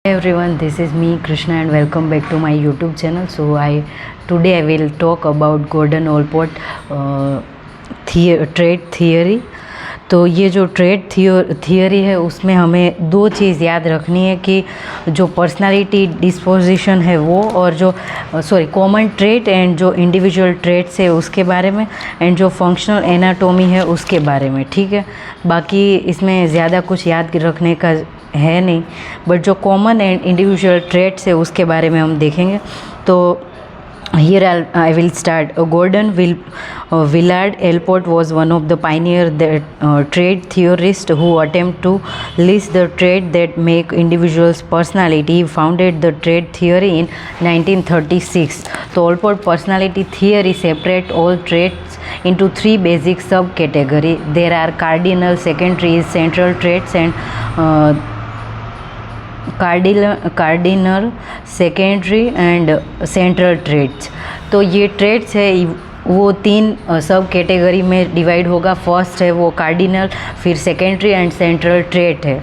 Hey everyone, this is me Krishna and welcome back to my YouTube channel. So today I will talk about Gordon Allport trade theory. तो ये जो trade theory है उसमें हमें दो चीज़ याद रखनी है कि जो पर्सनालिटी डिस्पोजिशन है वो और जो कॉमन ट्रेट एंड जो इंडिविजुअल ट्रेट्स है उसके बारे में एंड जो फंक्शनल एनाटॉमी है उसके बारे में। ठीक है, बाकी इसमें ज़्यादा कुछ याद रखने का है नहीं, बट जो कॉमन एंड इंडिविजुअल ट्रेट्स है उसके बारे में हम देखेंगे। तो here I will start. Gordon Willard Allport was one of the pioneer trade theorists who attempt to list the trait that make individuals personality. He founded the trade theory in 1936. So Allport personality theory separate all traits into three basic subcategories. There are cardinal, secondaries, central traits and cardinal, secondary and central traits. तो ये traits है वो तीन सब category में divide होगा। First है वो कार्डिनल, फिर सेकेंडरी एंड सेंट्रल ट्रेट है।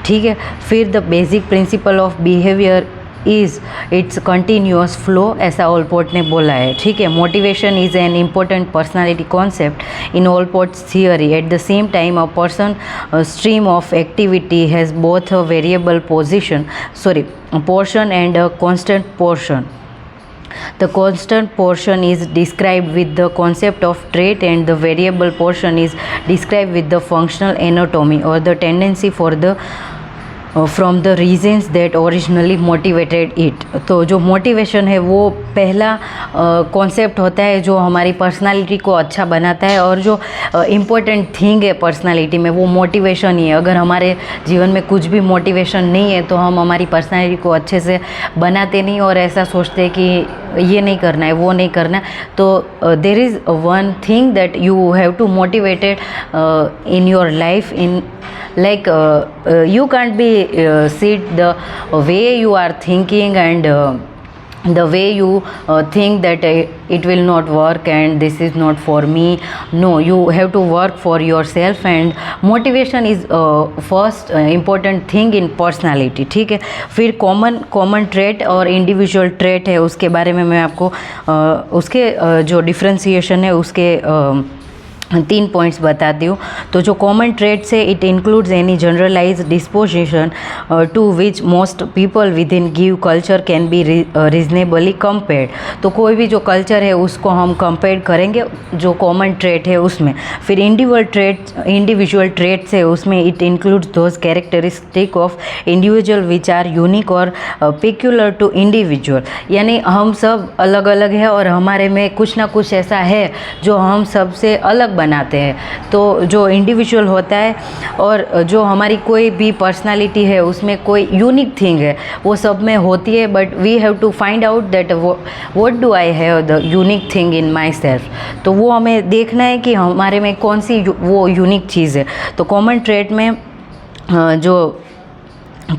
ठीक है, फिर the basic principle of behaviour is it's continuous flow, ऐसा ऑलपोर्ट ने बोला है। ठीक है, motivation is an important personality concept in Allport's theory. At the same time a person stream of activity has both a variable portion and a constant portion. The constant portion is described with the concept of trait and the variable portion is described with the functional anatomy or the tendency for the from the reasons that originally motivated it. तो जो motivation है वो पहला concept होता है जो हमारी personality को अच्छा बनाता है, और जो इम्पोर्टेंट थिंग है पर्सनालिटी में वो मोटिवेशन ही है। अगर हमारे जीवन में कुछ भी मोटिवेशन नहीं है तो हम हमारी पर्सनालिटी को अच्छे से बनाते नहीं और ऐसा सोचते हैं कि ये नहीं करना है, वो नहीं करना है। तो there is one thing that you have to motivated in your life in like you can't be sit the way you are thinking and the way you think that it will not work and this is not for me. No, you have to work for yourself and motivation is first important thing in personality. ठीक है, फिर common trait और individual trait है उसके बारे में मैं आपको उसके जो डिफ्रेंसिएशन है उसके 3 पॉइंट्स बताती हूँ। तो जो कॉमन ट्रेट्स है it includes any generalize disposition to which most people within give culture can be reasonably compared. तो कोई भी जो कल्चर है उसको हम कंपेयर करेंगे जो कॉमन ट्रेट है उसमें। फिर इंडिविजुअल ट्रेट्स है उसमें it includes those characteristic of individual which are unique और पेक्यूलर टू इंडिविजुअल। यानी हम सब अलग अलग है और हमारे में कुछ ना कुछ ऐसा है जो हम सबसे अलग बनाते हैं। तो जो इंडिविजुअल होता है और जो हमारी कोई भी पर्सनालिटी है उसमें कोई यूनिक थिंग है वो सब में होती है, but we have to find out that what do I have the unique thing in myself. तो वो हमें देखना है कि हमारे में कौन सी वो यूनिक चीज़ है। तो कॉमन ट्रेट में जो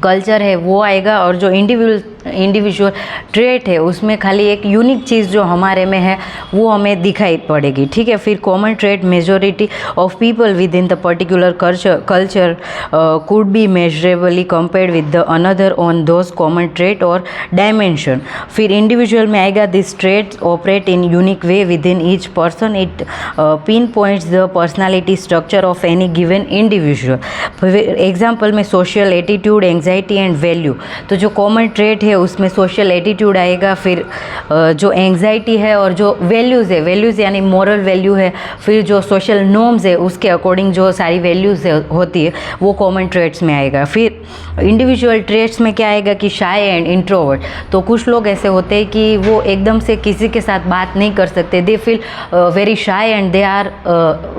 कल्चर है वो आएगा और जो इंडिविजुअल ट्रेट है उसमें खाली एक यूनिक चीज़ जो हमारे में है वो हमें दिखाई पड़ेगी। ठीक है, फिर common trait majority of people within the particular culture could be measurably compared with the another on those common trait और डायमेंशन। फिर इंडिविजुअल में आएगा this traits operate in unique way within each person. It pin points the personality structure of any given individual. Example में social attitude, anxiety and value. तो जो common trait है उसमें social attitude आएगा, फिर जो एंग्जाइटी है और जो वैल्यूज़ है, वैल्यूज़ यानी मॉरल वैल्यू है, फिर जो सोशल नॉर्म्स है उसके अकॉर्डिंग जो सारी वैल्यूज़ होती है वो कॉमन ट्रेट्स में आएगा। फिर इंडिविजुअल ट्रेट्स में क्या आएगा कि शाय एंड इंट्रोवर्ट। तो कुछ लोग ऐसे होते हैं कि वो एकदम से किसी के साथ बात नहीं कर सकते, they feel very shy and they are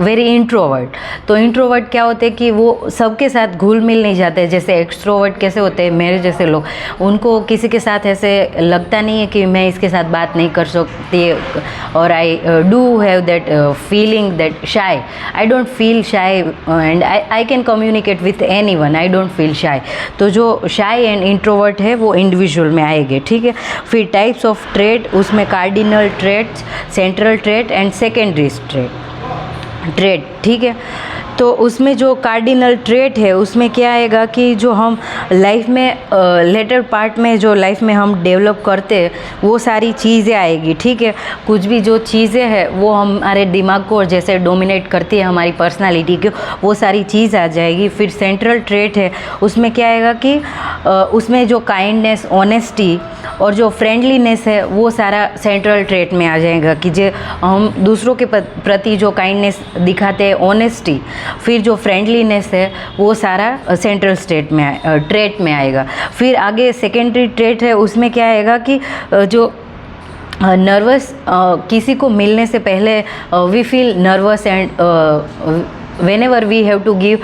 very introvert. तो इंट्रोवर्ट क्या होते हैं कि वो सबके साथ घुल मिल नहीं जाते। जैसे एक्सट्रोवर्ट कैसे होते हैं, मेरे जैसे लोग, उनको किसी के साथ ऐसे लगता नहीं है कि मैं इसके साथ बात नहीं कर सकती, और I do have that feeling that shy, I don't feel shy and I can communicate with any one, I don't feel shy. तो जो शाय एंड इंट्रोवर्ट है वो इंडिविजुअल में आएंगे। ठीक है, फिर टाइप्स ऑफ ट्रेट उसमें cardinal traits, central trait and secondary trait. ठीक है, तो उसमें जो कार्डिनल ट्रेट है उसमें क्या आएगा कि जो हम लाइफ में लेटर पार्ट में जो लाइफ में हम डेवलप करते हैं वो सारी चीज़ें आएगी, ठीक है। कुछ भी जो चीज़ें हैं वो हमारे दिमाग को जैसे डोमिनेट करती है हमारी पर्सनालिटी को, वो सारी चीज़ आ जाएगी। फिर सेंट्रल ट्रेट है उसमें क्या आएगा कि उसमें जो काइंडनेस, ऑनेस्टी और जो फ्रेंडलीनेस है वो सारा सेंट्रल ट्रेट में आ जाएगा कि जो हम दूसरों के प्रति जो काइंडनेस दिखाते हैं, ऑनेस्टी, फिर जो फ्रेंडलीनेस है वो सारा सेंट्रल ट्रेट में आएगा। फिर आगे सेकेंडरी ट्रेट है उसमें क्या आएगा कि जो नर्वस, किसी को मिलने से पहले we feel nervous and whenever we have to give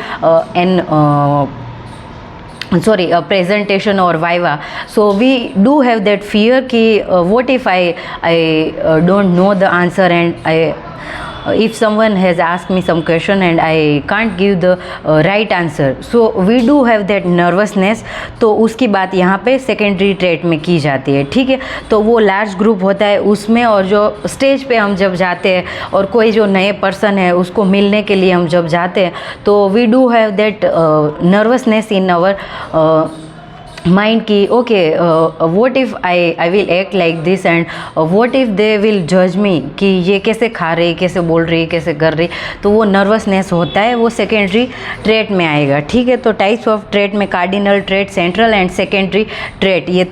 a presentation or viva, so we do have that fear ki what if I don't know the answer, and if someone has asked me some question and I can't give the right answer, so we do have that nervousness। तो उसकी बात यहाँ पे secondary trait में की जाती है, ठीक है। तो वो लार्ज ग्रुप होता है उसमें, और जो स्टेज पे हम जब जाते हैं और कोई जो नए पर्सन है उसको मिलने के लिए हम जब जाते हैं तो we do have that nervousness in our mind की okay what if I will act like this and what if they will जज मी कि ये कैसे खा रही, कैसे बोल रही, कैसे कर रही। तो वो नर्वसनेस होता है, वो सेकेंडरी ट्रेट में आएगा, ठीक है। तो टाइप्स ऑफ ट्रेट में cardinal trait, central and secondary trait, ये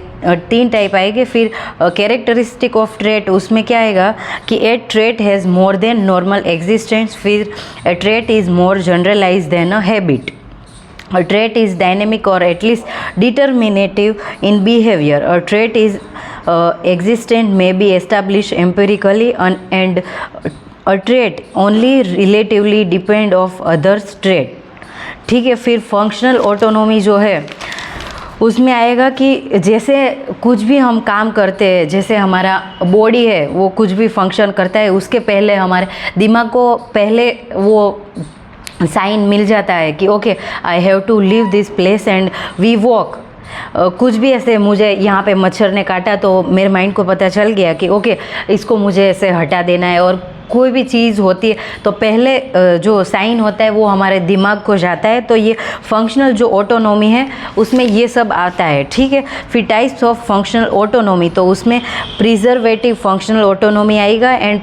3 टाइप आएंगे। फिर कैरेक्टरिस्टिक ऑफ ट्रेट उसमें क्या आएगा कि a trait has more than normal existence, फिर a trait is more generalize than a habit. A trait is dynamic or at least determinative in behavior. A trait is existent, may be established empirically, and a trait only relatively depend of others trait, ठीक है। फिर functional autonomy जो है उसमें आएगा कि जैसे कुछ भी हम काम करते हैं, जैसे हमारा बॉडी है वो कुछ भी फंक्शन करता है, उसके पहले हमारे दिमाग को पहले वो साइन मिल जाता है कि okay I have to leave this place and we walk. कुछ भी ऐसे, मुझे यहाँ पे मच्छर ने काटा तो मेरे माइंड को पता चल गया कि ओके इसको मुझे ऐसे हटा देना है। और कोई भी चीज़ होती है तो पहले जो साइन होता है वो हमारे दिमाग को जाता है। तो ये फंक्शनल जो ऑटोनोमी है उसमें ये सब आता है, ठीक है। फिर टाइप्स ऑफ फंक्शनल ऑटोनोमी, तो उसमें प्रिजर्वेटिव फंक्शनल ऑटोनोमी आएगा एंड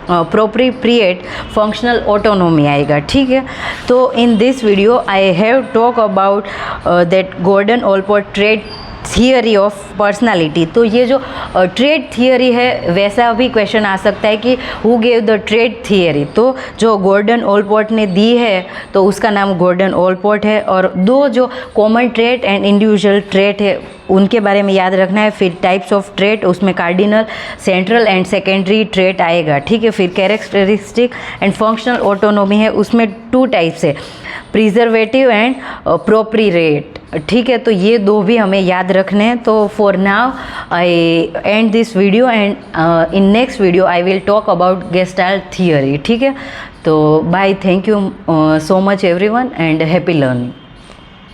प्रोप्रिएट फंक्शनल ऑटोनोमी आएगा, ठीक है। तो in this video I have talk about that Gordon Allport trait theory of personality. तो ये जो ट्रेट थियरी है वैसा भी क्वेश्चन आ सकता है कि who gave the trait theory. तो जो गॉर्डन ऑलपोर्ट ने दी है तो उसका नाम गॉर्डन ऑलपोर्ट है। और 2 जो common trait and individual trait है उनके बारे में याद रखना है। फिर टाइप्स ऑफ ट्रेट उसमें cardinal, central and secondary trait आएगा, ठीक है। फिर कैरेक्टरिस्टिक एंड फंक्शनल ऑटोनोमी है उसमें 2 टाइप्स है, प्रिजर्वेटिव एंड प्रोप्रिएट, ठीक है। तो ये 2 भी हमें याद रखने हैं। तो for now I end this video and in next video I will talk about gestalt theory, ठीक है। तो bye, thank you so much everyone and happy learning.